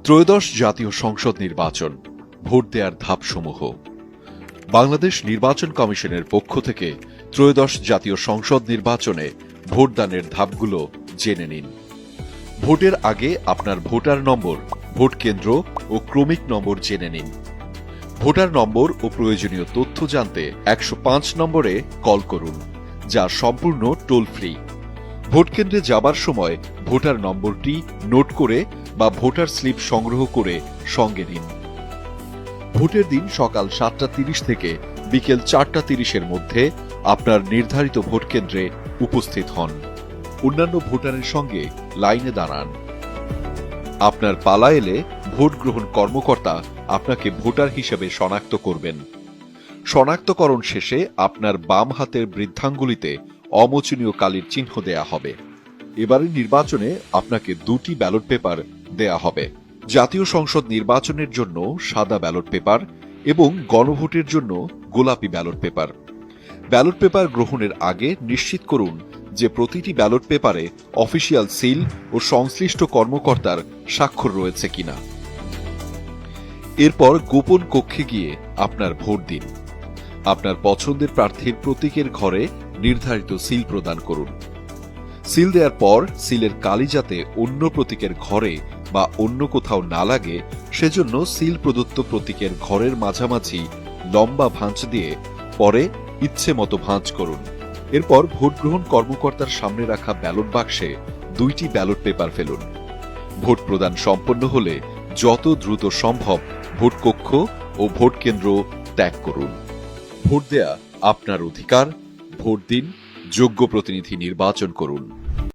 ত্রয়োদশ জাতীয় সংসদ নির্বাচন, ভোট দেওয়ার ধাপসমূহ। বাংলাদেশ নির্বাচন কমিশনের পক্ষ থেকে ত্রয়োদশ জাতীয় সংসদ নির্বাচনে ভোটদানের ধাপগুলো জেনে নিন। ভোটের আগে আপনার ভোটার নম্বর, ভোট কেন্দ্র ও ক্রমিক নম্বর জেনে নিন। ভোটার নম্বর ও প্রয়োজনীয় তথ্য জানতে 105 নম্বরে কল করুন, যা সম্পূর্ণ টোল ফ্রি। ভোট কেন্দ্রে যাবার সময় ভোটার নম্বরটি নোট করে বা ভোটার স্লিপ সংগ্রহ করে সঙ্গে নিন। ভোটের দিন সকাল 7:30 থেকে বিকেল 4:30-এর মধ্যে আপনার নির্ধারিত ভোট কেন্দ্রে উপস্থিত হন। অন্যান্য ভোটারের সঙ্গে লাইনে দাঁড়ান। আপনার পালা এলে ভোট গ্রহণ কর্মকর্তা আপনাকে ভোটার হিসেবে শনাক্ত করবেন। শনাক্তকরণ শেষে আপনার বাম হাতের বৃদ্ধাঙ্গুলিতে অমোচনীয় কালির চিহ্ন দেয়া হবে। এবারের নির্বাচনে আপনাকে 2টি ব্যালট পেপার দেয়া হবে। জাতীয় সংসদ নির্বাচনের জন্য সাদা ব্যালট পেপার এবং গণভোটের জন্য গোলাপি ব্যালট পেপার। ব্যালট পেপার গ্রহণের আগে নিশ্চিত করুন যে প্রতিটি ব্যালট পেপারে অফিসিয়াল সিল ও সংশ্লিষ্ট কর্মকর্তার স্বাক্ষর রয়েছে কিনা। এরপর গোপন কক্ষে গিয়ে আপনার ভোট দিন। আপনার পছন্দের প্রার্থীর প্রতীকের ঘরে নির্ধারিত সিল প্রদান করুন। সিল দেওয়ার পর সিলের কালি যাতে অন্য প্রতীকের ঘরে বা অন্য কোথাও না লাগে সেজন্য সিল প্রদত্ত প্রতীকের ঘরের মাঝামাঝি লম্বা ভাঁজ দিয়ে পরে ইচ্ছে মতো ভাঁজ করুন। এরপর ভোট গ্রহণ কর্মকর্তার সামনে রাখা ব্যালট বাক্সে 2টি ব্যালট পেপার ফেলুন। ভোট প্রদান সম্পন্ন হলে যত দ্রুত সম্ভব ভোট কক্ষ ও ভোট কেন্দ্র ত্যাগ করুন। ভোট দেয়া আপনার অধিকার। ভোট দিন, যোগ্য প্রতিনিধি নির্বাচন করুন।